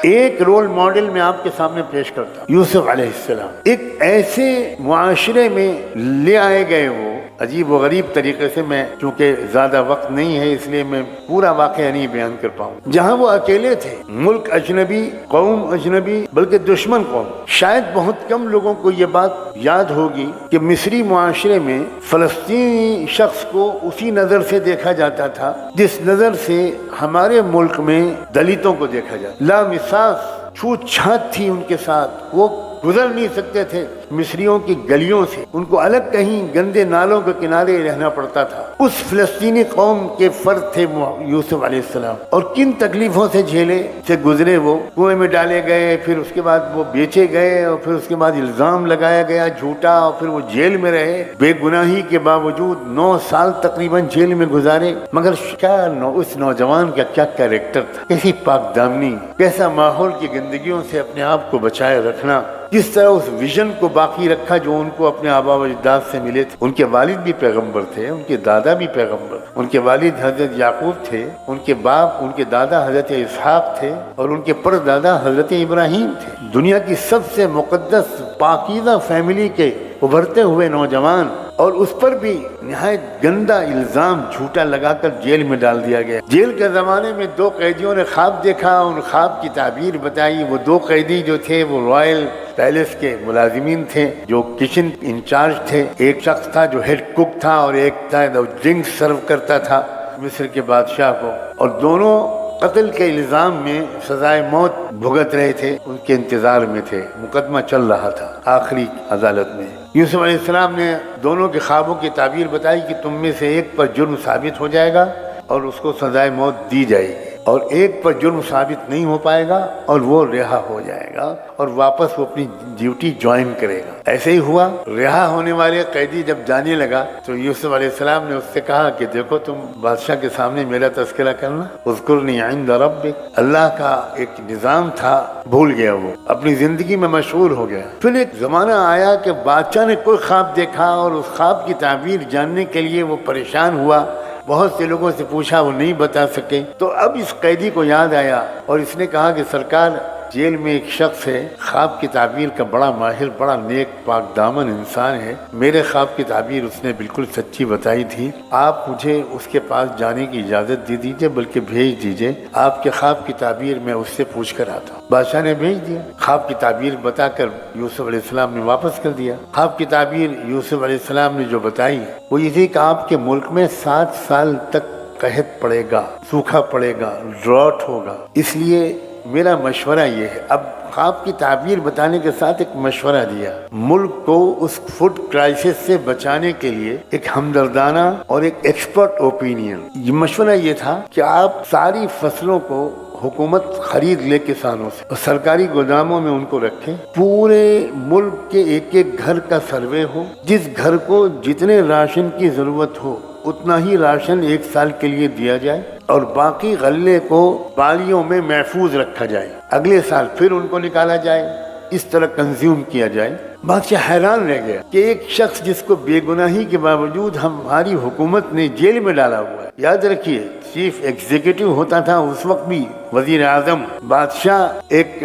ایک role model میں آپ کے سامنے پیش کرتا ہوں، یوسف علیہ السلام ایک ایسے معاشرے میں لے آئے گئے، وہ عجیب و غریب طریقے سے، میں چونکہ زیادہ وقت نہیں ہے اس لیے میں پورا واقعہ نہیں بیان کر پاؤں، جہاں وہ اکیلے تھے، ملک اجنبی، قوم اجنبی، بلکہ دشمن قوم۔ شاید بہت کم لوگوں کو یہ بات یاد ہوگی کہ مصری معاشرے میں فلسطینی شخص کو اسی نظر سے دیکھا جاتا تھا جس نظر سے ہمارے ملک میں دلتوں کو دیکھا جاتا، لامساس چھوت چھات تھی ان کے ساتھ، وہ گزر نہیں سکتے تھے مصریوں کی گلیوں سے، ان کو الگ کہیں گندے نالوں کے کنارے رہنا پڑتا تھا۔ اس فلسطینی قوم کے فرد تھے یوسف علیہ السلام، اور کن تکلیفوں سے جھیلے سے گزرے، وہ کنویں میں ڈالے گئے، پھر اس کے بعد وہ بیچے گئے، اور پھر اس کے بعد الزام لگایا گیا جھوٹا، اور پھر وہ جیل میں رہے بے گناہی کے باوجود، 9 سال تقریباً جیل میں گزارے۔ مگر کیا اس نوجوان کا کیا کیریکٹر تھا، کیسی پاک دامنی، کیسا ماحول کی گندگیوں سے اپنے آپ کو بچائے رکھنا، جس طرح اس ویژن کو باقی رکھا جو ان کو اپنے آبا و اجداد سے ملے تھے۔ ان کے والد بھی پیغمبر تھے، ان کے دادا بھی پیغمبر، ان کے والد حضرت یعقوب تھے، ان کے باپ، ان کے دادا حضرت اسحاق تھے، اور ان کے پردادا حضرت ابراہیم تھے۔ دنیا کی سب سے مقدس پاکیزہ فیملی کے ابھرتے ہوئے نوجوان، اور اس پر بھی نہایت گندا الزام جھوٹا لگا کر جیل میں ڈال دیا گیا۔ جیل کے زمانے میں 2 قیدیوں نے خواب دیکھا، ان خواب کی تعبیر بتائی۔ وہ 2 قیدی جو تھے وہ رائل پیلس کے ملازمین تھے جو کچن انچارج تھے۔ ایک شخص تھا جو ہیڈ کک تھا، اور ایک تھا جو ڈرنک سرو کرتا تھا مصر کے بادشاہ کو، اور دونوں قتل کے الزام میں سزائے موت بھگت رہے تھے، ان کے انتظار میں تھے، مقدمہ چل رہا تھا آخری عدالت میں۔ یوسف علیہ السلام نے دونوں کے خوابوں کی تعبیر بتائی کہ تم میں سے ایک پر جرم ثابت ہو جائے گا اور اس کو سزائے موت دی جائے گی، اور ایک پر جرم ثابت نہیں ہو پائے گا اور وہ رہا ہو جائے گا، اور واپس وہ اپنی ڈیوٹی جوائن کرے گا۔ ایسے ہی ہوا۔ رہا ہونے والے قیدی جب جانے لگا تو یوسف علیہ السلام نے اس سے کہا کہ دیکھو تم بادشاہ کے سامنے میرا تذکرہ کرنا، اذکرنی عند ربک۔ اللہ کا ایک نظام تھا، بھول گیا، وہ اپنی زندگی میں مشغول ہو گیا۔ پھر ایک زمانہ آیا کہ بادشاہ نے کوئی خواب دیکھا، اور اس خواب کی تعبیر جاننے کے لیے وہ پریشان ہوا، بہت سے لوگوں سے پوچھا، وہ نہیں بتا سکے۔ تو اب اس قیدی کو یاد آیا، اور اس نے کہا کہ سرکار، جیل میں ایک شخص ہے، خواب کی تعبیر کا بڑا ماہر، بڑا نیک پاک دامن انسان ہے، میرے خواب کی تعبیر اس نے بالکل سچی بتائی تھی، آپ مجھے اس کے پاس جانے کی اجازت دے دیجئے، بلکہ بھیج دیجئے، آپ کے خواب کی تعبیر میں اس سے پوچھ کر آتا ہوں۔ بادشاہ نے بھیج دیا، خواب کی تعبیر بتا کر یوسف علیہ السلام نے واپس کر دیا۔ خواب کی تعبیر یوسف علیہ السلام نے جو بتائی وہ یہ تھی کہ آپ کے ملک میں 7 سال تک قحط پڑے گا، سوکھا پڑے گا، ڈراٹ ہوگا، اس لیے میرا مشورہ یہ ہے۔ اب خواب کی تعبیر بتانے کے ساتھ ایک مشورہ دیا، ملک کو اس فوڈ کرائسس سے بچانے کے لیے ایک ہمدردانہ اور ایک ایکسپرٹ اوپینین۔ یہ مشورہ یہ تھا کہ آپ ساری فصلوں کو حکومت خرید لے کسانوں سے، اور سرکاری گوداموں میں ان کو رکھیں، پورے ملک کے ایک ایک گھر کا سروے ہو، جس گھر کو جتنے راشن کی ضرورت ہو اتنا ہی راشن 1 سال کے لیے دیا جائے، اور باقی غلے کو بالیوں میں محفوظ رکھا جائے، اگلے سال پھر ان کو نکالا جائے، اس طرح کنزیوم کیا جائے۔ بادشاہ حیران رہ گیا کہ ایک شخص جس کو بے گناہی کے باوجود ہماری حکومت نے جیل میں ڈالا ہوا ہے، یاد رکھیے چیف ایگزیکٹو ہوتا تھا اس وقت بھی وزیر اعظم، بادشاہ ایک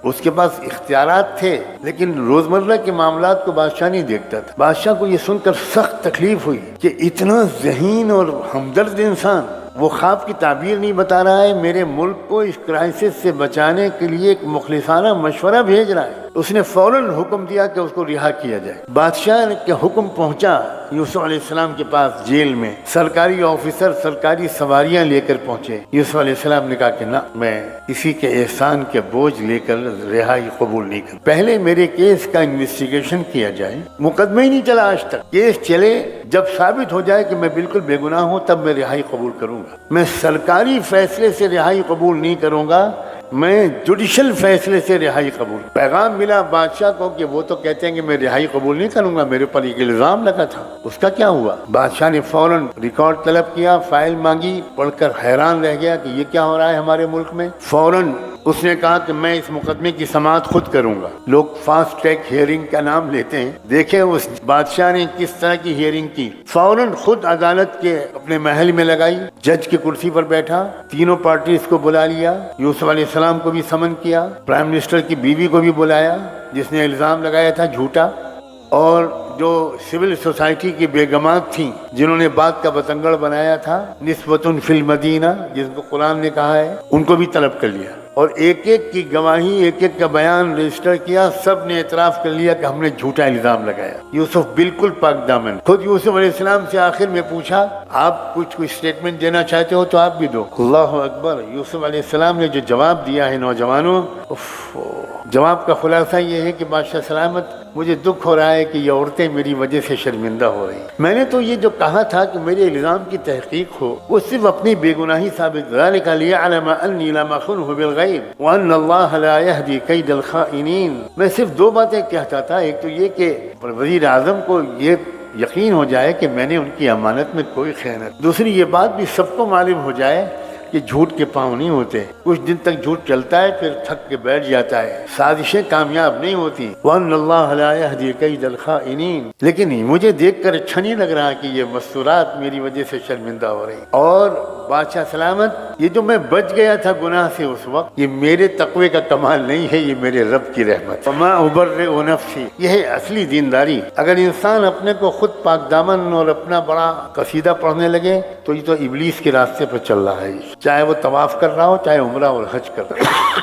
اس کے پاس اختیارات تھے، لیکن روزمرہ کے معاملات کو بادشاہ نہیں دیکھتا تھا۔ بادشاہ کو یہ سن کر سخت تکلیف ہوئی کہ اتنا ذہین اور ہمدرد انسان وہ خواب کی تعبیر نہیں بتا رہا ہے، میرے ملک کو اس کرائسس سے بچانے کے لیے ایک مخلصانہ مشورہ بھیج رہا ہے۔ اس نے فوراً حکم دیا کہ اس کو رہا کیا جائے۔ بادشاہ کے حکم پہنچا یوسف علیہ السلام کے پاس جیل میں، سرکاری آفیسر سرکاری سواریاں لے کر پہنچے۔ یوسف علیہ السلام نے کہا کہ نہ، میں کسی کے احسان کے بوجھ لے کر رہائی قبول نہیں کرتا، پہلے میرے کیس کا انویسٹیگیشن کیا جائے۔ مقدمہ ہی نہیں چلا آج تک، کیس چلے، جب ثابت ہو جائے کہ میں بالکل بے گناہ ہوں تب میں رہائی قبول کروں گا۔ میں سرکاری فیصلے سے رہائی قبول نہیں کروں گا، میں جوڈیشل فیصلے سے رہائی قبول۔ پیغام ملا بادشاہ کو کہ وہ تو کہتے ہیں کہ میں رہائی قبول نہیں کروں گا، میرے پر ایک الزام لگا تھا، اس کا کیا ہوا؟ بادشاہ نے فوراً ریکارڈ طلب کیا، فائل مانگی، پڑھ کر حیران رہ گیا کہ یہ کیا ہو رہا ہے ہمارے ملک میں۔ فوراً اس نے کہا کہ میں اس مقدمے کی سماعت خود کروں گا۔ لوگ فاسٹ ٹریک ہیئرنگ کا نام لیتے ہیں، دیکھیں اس بادشاہ نے کس طرح کی ہیئرنگ کی۔ فوراً خود عدالت کے اپنے محل میں لگائی، جج کی کرسی پر بیٹھا، تینوں پارٹیز کو بلا لیا، یوسف علیہ السلام کو بھی سمن کیا، پرائم منسٹر کی بیوی کو بھی بلایا جس نے الزام لگایا تھا جھوٹا، اور جو سول سوسائٹی کی بیگمات تھیں جنہوں نے بات کا بتنگڑ بنایا تھا، نسبتن فی المدینہ جس کو قرآن نے کہا ہے، ان کو بھی طلب کر لیا اور ایک ایک کی گواہی، ایک ایک کا بیان رجسٹر کیا۔ سب نے اعتراف کر لیا کہ ہم نے جھوٹا الزام لگایا۔ یوسف بالکل پاک دامن۔ خود یوسف علیہ السلام سے آخر میں پوچھا آپ کوئی اسٹیٹمنٹ دینا چاہتے ہو تو آپ بھی دو۔ اللہ اکبر۔ یوسف علیہ السلام نے جو جواب دیا ہے نوجوانوں، جواب کا خلاصہ یہ ہے کہ بادشاہ سلامت، مجھے دکھ ہو رہا ہے کہ یہ عورتیں میری وجہ سے شرمندہ ہو رہی ہیں۔ میں نے تو یہ جو کہا تھا کہ میرے الزام کی تحقیق ہو، وہ صرف اپنی بے گناہی ثابت ذالک لیعلم انی لم اخنہ بالغیب وان اللہ لا یہدی کید الخائنین۔ میں صرف دو باتیں کہتا تھا، ایک تو یہ کہ وزیر اعظم کو یہ یقین ہو جائے کہ میں نے ان کی امانت میں کوئی خیانت، دوسری یہ بات بھی سب کو معلوم ہو جائے کہ جھوٹ کے پاؤں نہیں ہوتے، کچھ دن تک جھوٹ چلتا ہے پھر تھک کے بیٹھ جاتا ہے، سازشیں کامیاب نہیں ہوتی۔ وَأَنَّ اللَّهَ لَا يَهْدِي كَيْدَ الْخَائِنِينَ۔ لیکن مجھے دیکھ کر اچھا نہیں لگ رہا کہ یہ مستورات میری وجہ سے شرمندہ ہو رہی، اور بادشاہ سلامت یہ جو میں بچ گیا تھا گناہ سے اس وقت، یہ میرے تقوی کا کمال نہیں ہے، یہ میرے رب کی رحمت۔ وَمَا أُبَرِّئُ نَفْسِي۔ یہ ہے اصلی دینداری۔ اگر انسان اپنے کو خود پاک دامن اور اپنا بڑا قصیدہ پڑھنے لگے تو یہ تو ابلیس کے راستے پر چل رہا ہے، چاہے وہ طواف کر رہا ہو، چاہے عمرہ اور حج کر رہا ہو۔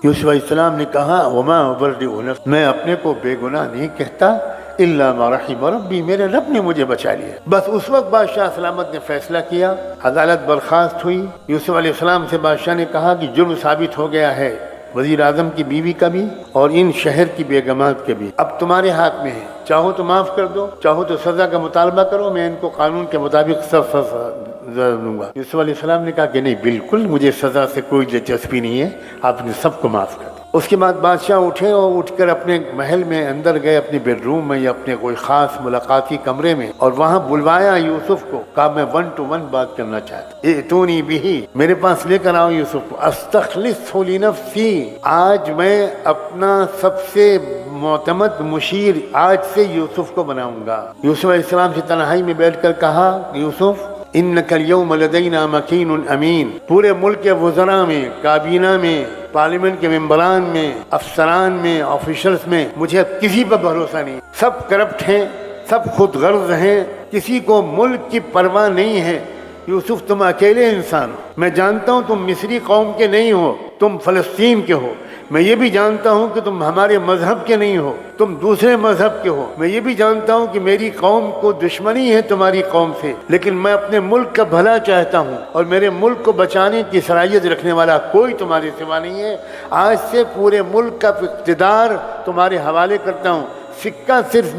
یوسف علیہ السلام نے کہا وما أبرئ نفسی، میں اپنے کو بے گناہ نہیں کہتا، الا ما رحم ربی، میرے رب نے مجھے بچا لیا۔ بس اس وقت بادشاہ سلامت نے فیصلہ کیا، عدالت برخاست ہوئی۔ یوسف علیہ السلام سے بادشاہ نے کہا کہ جرم ثابت ہو گیا ہے وزیر اعظم کی بیوی کا بھی اور ان شہر کی بیگمات کے بھی، اب تمہارے ہاتھ میں ہے، چاہو تو معاف کر دو، چاہو تو سزا کا مطالبہ کرو، میں ان کو قانون کے مطابق سب سزا دوں گا۔ یوسف علیہ السلام نے کہا کہ نہیں، بالکل مجھے سزا سے کوئی دلچسپی نہیں ہے، آپ نے سب کو معاف کر دیا۔ اس کے بعد بادشاہ اٹھے اور اٹھ کر اپنے محل میں اندر گئے، اپنے بیڈ روم میں یا اپنے کوئی خاص ملاقاتی کمرے میں، اور وہاں بلوایا یوسف کو، کہا میں 1 to 1 بات کرنا چاہتا ہوں، ائتونی بہ، میرے پاس لے کر آؤ یوسف کو، استخلصہ لنفسی، آج میں اپنا سب سے معتمد مشیر آج سے یوسف کو بناؤں گا۔ یوسف علیہ السلام سے تنہائی میں بیٹھ کر کہا یوسف انک الیوم لدینا مکین امین، پورے ملک کے وزراء میں، کابینہ میں، پارلیمنٹ کے ممبران میں، افسران میں، آفیشلز میں مجھے اب کسی پر بھروسہ نہیں، سب کرپٹ ہیں، سب خود غرض ہیں، کسی کو ملک کی پرواہ نہیں ہے۔ یوسف تم اکیلے انسان ہو، میں جانتا ہوں تم مصری قوم کے نہیں ہو، تم فلسطین کے ہو، میں یہ بھی جانتا ہوں کہ تم ہمارے مذہب کے نہیں ہو، تم دوسرے مذہب کے ہو، میں یہ بھی جانتا ہوں کہ میری قوم کو دشمنی ہے تمہاری قوم سے، لیکن میں اپنے ملک کا بھلا چاہتا ہوں اور میرے ملک کو بچانے کی صلاحیت رکھنے والا کوئی تمہارے سوا نہیں ہے۔ آج سے پورے ملک کا اقتدار تمہارے حوالے کرتا ہوں، سکہ صرف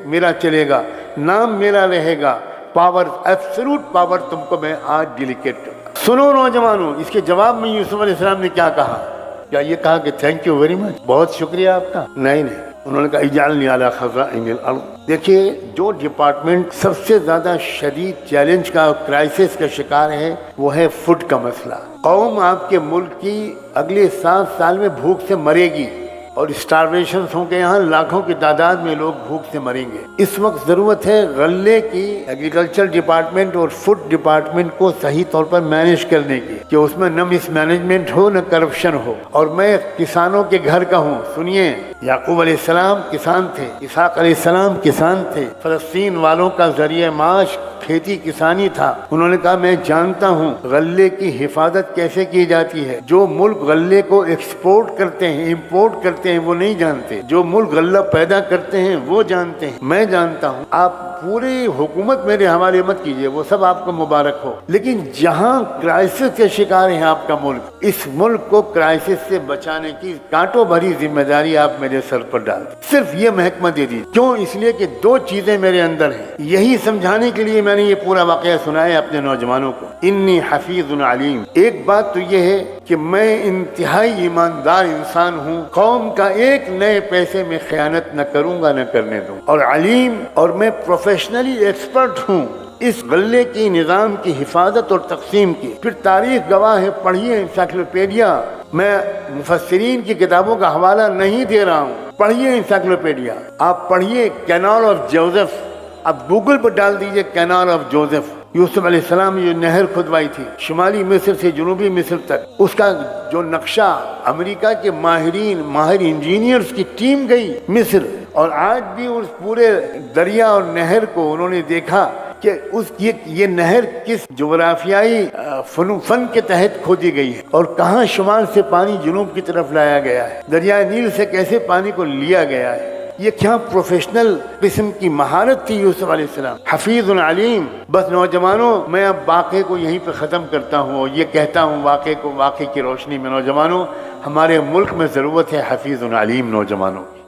میرا چلے گا، نام میرا رہے گا، پاور، ایبسولوٹ پاور تم کو میں آج ڈیلیکیٹ کروں گا۔ سنو نوجوانوں، اس کے جواب میں یوسف علیہ السلام نے کیا کہا؟ کیا یہ کہا کہ تھینک یو ویری مچ، بہت شکریہ آپ کا؟ نہیں، انہوں نے کہا اجعلنی علی خزائن الارض۔ دیکھیے، جو ڈپارٹمنٹ سب سے زیادہ شدید چیلنج کا، کرائسس کا شکار ہے، وہ ہے فوڈ کا مسئلہ۔ قوم آپ کے ملک کی اگلے 7 سال میں بھوک سے مرے گی، اور اسٹارویشنز ہوں کہ یہاں لاکھوں کی تعداد میں لوگ بھوک سے مریں گے۔ اس وقت ضرورت ہے غلے کی، ایگریکلچر ڈپارٹمنٹ اور فوڈ ڈپارٹمنٹ کو صحیح طور پر مینیج کرنے کی، کہ اس میں نہ مس مینجمنٹ ہو نہ کرپشن ہو۔ اور میں کسانوں کے گھر کا ہوں، سنیے، یعقوب علیہ السلام کسان تھے، اسحاق علیہ السلام کسان تھے، فلسطین والوں کا ذریعہ معاش کھیتی کسانی تھا۔ انہوں نے کہا میں جانتا ہوں غلے کی حفاظت کیسے کی جاتی ہے، جو ملک غلے کو ایکسپورٹ کرتے ہیں، امپورٹ کرتے ہیں، وہ نہیں جانتے، جو ملک غلہ پیدا کرتے ہیں وہ جانتے ہیں، میں جانتا ہوں۔ آپ پوری حکومت میرے حوالے مت کیجئے، وہ سب آپ کو مبارک ہو، لیکن جہاں کرائسس کے شکار ہے آپ کا ملک، اس ملک کو کرائسس سے بچانے کی کانٹوں بھری ذمہ داری آپ میرے سر پر ڈال دیں، صرف یہ محکمہ دے دی۔ کیوں؟ اس لیے کہ 2 چیزیں میرے اندر ہیں، یہی سمجھانے کے لیے میں نے یہ پورا واقعہ سنایا ہے اپنے نوجوانوں کو۔ انی حفیظ علیم، ایک بات تو یہ ہے کہ میں انتہائی ایماندار انسان ہوں، قوم کا ایک نئے پیسے میں خیانت نہ کروں گا، نہ کرنے دوں، اور علیم، اور میں پروفیشنلی ایکسپرٹ ہوں اس غلے کی نظام کی حفاظت اور تقسیم کی۔ پھر تاریخ گواہ ہے، پڑھیے انسائکلوپیڈیا، میں مفسرین کی کتابوں کا حوالہ نہیں دے رہا ہوں، پڑھیے انسائکلوپیڈیا، آپ پڑھیے کینال آف جوزف، آپ گوگل پر ڈال دیجئے کینال آف جوزف، یوسف علیہ السلام نے جو نہر کھدوائی تھی شمالی مصر سے جنوبی مصر تک، اس کا جو نقشہ امریکہ کے ماہر انجینئرز کی ٹیم گئی مصر، اور آج بھی اس پورے دریا اور نہر کو انہوں نے دیکھا کہ یہ نہر کس جغرافیائی فن کے تحت کھودی گئی ہے اور کہاں شمال سے پانی جنوب کی طرف لایا گیا ہے، دریائے نیل سے کیسے پانی کو لیا گیا ہے۔ یہ کیا پروفیشنل قسم کی مہارت تھی یوسف علیہ السلام، حفیظ علیم۔ بس نوجوانوں، میں اب واقعے کو یہیں پہ ختم کرتا ہوں اور یہ کہتا ہوں واقعے کی روشنی میں، نوجوانوں، ہمارے ملک میں ضرورت ہے حفیظ علیم نوجوانوں کی۔